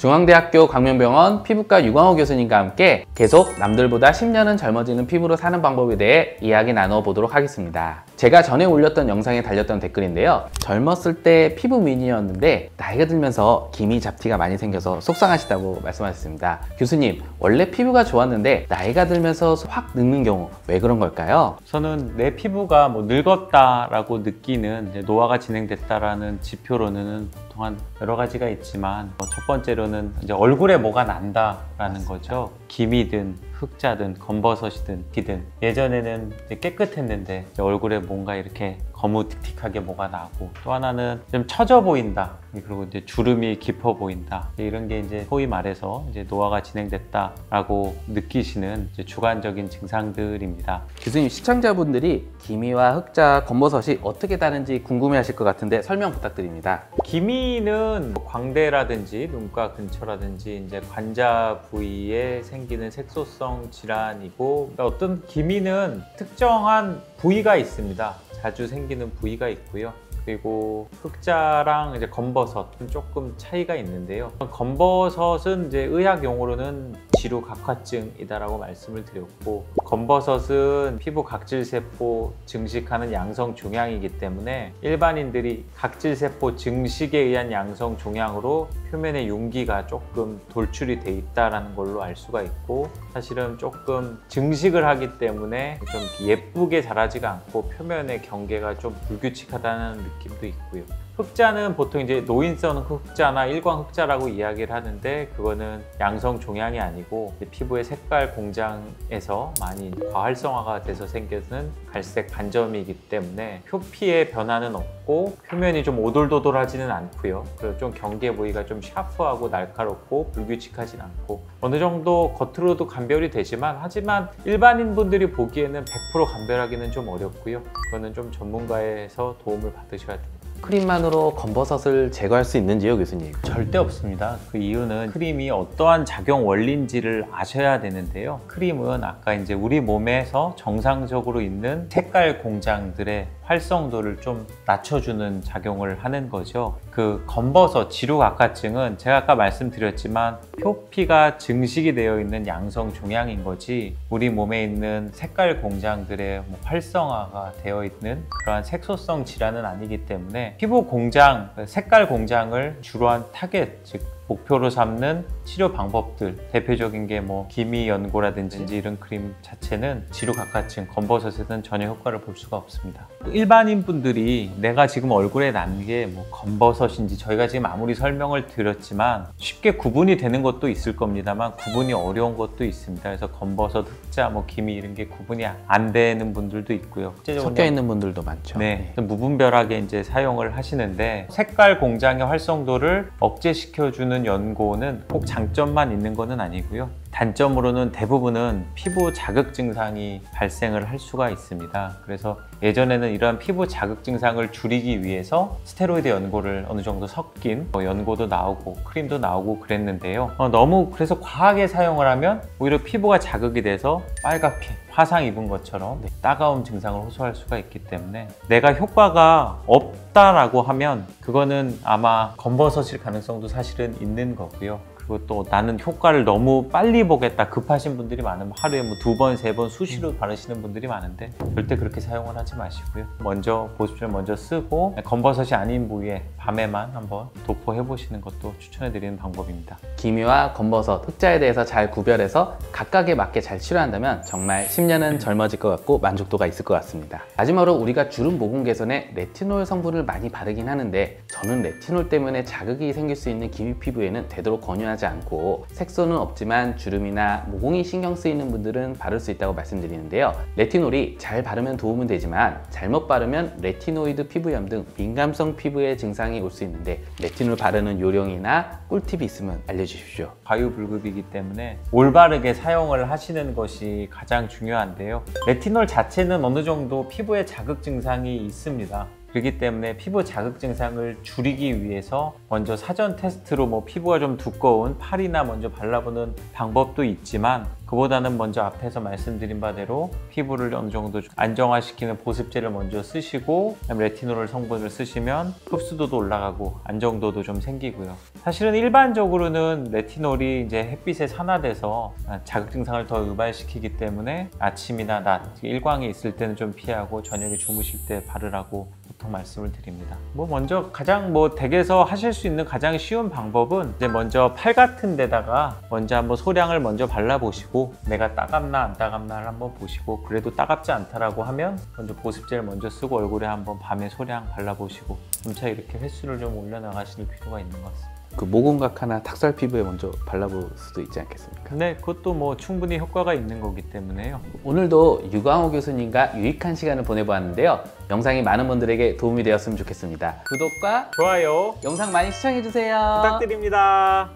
중앙대학교 광명병원 피부과 유광호 교수님과 함께 계속 남들보다 10년은 젊어지는 피부로 사는 방법에 대해 이야기 나눠보도록 하겠습니다. 제가 전에 올렸던 영상에 달렸던 댓글인데요. 젊었을 때 피부 미인이었는데 나이가 들면서 기미 잡티가 많이 생겨서 속상하시다고 말씀하셨습니다. 교수님, 원래 피부가 좋았는데 나이가 들면서 확 늙는 경우 왜 그런 걸까요? 저는 내 피부가 늙었다라고 느끼는 노화가 진행됐다라는 지표로는 또한 여러 가지가 있지만 첫 번째로는 이제 얼굴에 뭐가 난다라는 거죠. 기미든 흑자든 검버섯이든 기든 예전에는 이제 깨끗했는데 이제 얼굴에 뭔가 이렇게 거무틱틱하게 뭐가 나고, 또 하나는 좀 처져 보인다, 그리고 이제 주름이 깊어 보인다, 이런 게 이제 소위 말해서 이제 노화가 진행됐다라고 느끼시는 이제 주관적인 증상들입니다. 교수님, 시청자분들이 기미와 흑자, 검버섯이 어떻게 다른지 궁금해하실 것 같은데 설명 부탁드립니다. 기미는 광대라든지 눈가 근처라든지 이제 관자 부위에 생기는 색소성 질환이고, 그러니까 어떤 기미는 특정한 부위가 있습니다. 자주 생기는 부위가 있고요. 그리고 흑자랑 이제 검버섯은 조금 차이가 있는데요. 검버섯은 이제 의학 용어로는 지루각화증이다라고 말씀을 드렸고, 검버섯은 피부 각질세포 증식하는 양성 종양이기 때문에 일반인들이 각질세포 증식에 의한 양성 종양으로 표면에 윤기가 조금 돌출이 돼 있다는 걸로 알 수가 있고, 사실은 조금 증식을 하기 때문에 좀 예쁘게 자라지가 않고 표면의 경계가 좀 불규칙하다는 느낌도 있고요. 흑자는 보통 이제 노인성 흑자나 일광 흑자라고 이야기를 하는데, 그거는 양성 종양이 아니고 피부의 색깔 공장에서 많이 과활성화가 돼서 생기는 갈색 반점이기 때문에 표피에 변화는 없고 표면이 좀 오돌도돌하지는 않고요. 그리고 좀 경계 부위가 좀 샤프하고 날카롭고 불규칙하진 않고 어느 정도 겉으로도 감별이 되지만, 하지만 일반인 분들이 보기에는 100% 감별하기는 좀 어렵고요. 그거는 좀 전문가에서 도움을 받으셔야 됩니다. 크림만으로 검버섯을 제거할 수 있는지요, 교수님? 절대 없습니다. 그 이유는 크림이 어떠한 작용 원리인지를 아셔야 되는데요. 크림은 아까 이제 우리 몸에서 정상적으로 있는 색깔 공장들의 활성도를 좀 낮춰주는 작용을 하는 거죠. 그 검버섯, 지루각화증은 제가 아까 말씀드렸지만 표피가 증식이 되어 있는 양성 종양인 거지, 우리 몸에 있는 색깔 공장들의 활성화가 되어 있는 그러한 색소성 질환은 아니기 때문에 피부 공장, 색깔 공장을 주로한 타겟, 즉 목표로 삼는 치료 방법들, 대표적인 게 뭐 기미 연고라든지 이런 크림 자체는 지루각화증, 검버섯에는 전혀 효과를 볼 수가 없습니다. 일반인 분들이 내가 지금 얼굴에 난 게 뭐 검버섯인지, 저희가 지금 아무리 설명을 드렸지만 쉽게 구분이 되는 것도 있을 겁니다만 구분이 어려운 것도 있습니다. 그래서 검버섯, 흑자, 뭐 기미 이런 게 구분이 안 되는 분들도 있고요. 섞여 있는 분들도 많죠. 네, 무분별하게 이제 사용을 하시는데, 색깔 공장의 활성도를 억제시켜주는 연고는 꼭 장점만 있는 것은 아니고요. 단점으로는 대부분은 피부 자극 증상이 발생을 할 수가 있습니다. 그래서 예전에는 이러한 피부 자극 증상을 줄이기 위해서 스테로이드 연고를 어느 정도 섞인 연고도 나오고 크림도 나오고 그랬는데요. 너무 그래서 과하게 사용을 하면 오히려 피부가 자극이 돼서 빨갛게 화상 입은 것처럼 따가움 증상을 호소할 수가 있기 때문에, 내가 효과가 없다라고 하면 그거는 아마 검버섯일 가능성도 사실은 있는 거고요. 그리고 또 나는 효과를 너무 빨리 보겠다, 급하신 분들이 많으면 하루에 뭐 2번, 3번 수시로 바르시는 분들이 많은데 절대 그렇게 사용을 하지 마시고요. 먼저 보습제를 먼저 쓰고 검버섯이 아닌 부위에 밤에만 한번 도포해 보시는 것도 추천해 드리는 방법입니다. 기미와 검버섯, 흑자에 대해서 잘 구별해서 각각에 맞게 잘 치료한다면 정말 10년은 젊어질 것 같고 만족도가 있을 것 같습니다. 마지막으로 우리가 주름 모공 개선에 레티놀 성분을 많이 바르긴 하는데, 저는 레티놀 때문에 자극이 생길 수 있는 기미 피부에는 되도록 권유하지 않고, 색소는 없지만 주름이나 모공이 신경 쓰이는 분들은 바를 수 있다고 말씀드리는데요. 레티놀이 잘 바르면 도움은 되지만 잘못 바르면 레티노이드 피부염 등 민감성 피부의 증상이 올 수 있는데, 레티놀 바르는 요령이나 꿀팁이 있으면 알려주십시오. 과유불급이기 때문에 올바르게 사용을 하시는 것이 가장 중요한데요. 레티놀 자체는 어느 정도 피부에 자극 증상이 있습니다. 그렇기 때문에 피부 자극 증상을 줄이기 위해서 먼저 사전 테스트로 뭐 피부가 좀 두꺼운 팔이나 먼저 발라보는 방법도 있지만, 그보다는 먼저 앞에서 말씀드린 바대로 피부를 어느 정도 좀 안정화시키는 보습제를 먼저 쓰시고, 그다음에 레티놀 성분을 쓰시면 흡수도도 올라가고 안정도도 좀 생기고요. 사실은 일반적으로는 레티놀이 이제 햇빛에 산화돼서 자극 증상을 더 유발시키기 때문에 아침이나 낮, 일광이 있을 때는 좀 피하고 저녁에 주무실 때 바르라고 보통 말씀을 드립니다. 먼저 가장 댁에서 하실 수 있는 가장 쉬운 방법은 이제 먼저 팔 같은 데다가 먼저 한번 소량을 먼저 발라보시고, 내가 따갑나 안 따갑나를 한번 보시고, 그래도 따갑지 않다라고 하면 먼저 보습제를 먼저 쓰고 얼굴에 한번 밤에 소량 발라보시고, 점차 이렇게 횟수를 좀 올려나가실 필요가 있는 것 같습니다. 그 모공각하나 탁살 피부에 먼저 발라볼 수도 있지 않겠습니까? 근데 그것도 충분히 효과가 있는 거기 때문에요. 오늘도 유광호 교수님과 유익한 시간을 보내보았는데요. 영상이 많은 분들에게 도움이 되었으면 좋겠습니다. 구독과 좋아요 영상 많이 시청해주세요. 부탁드립니다.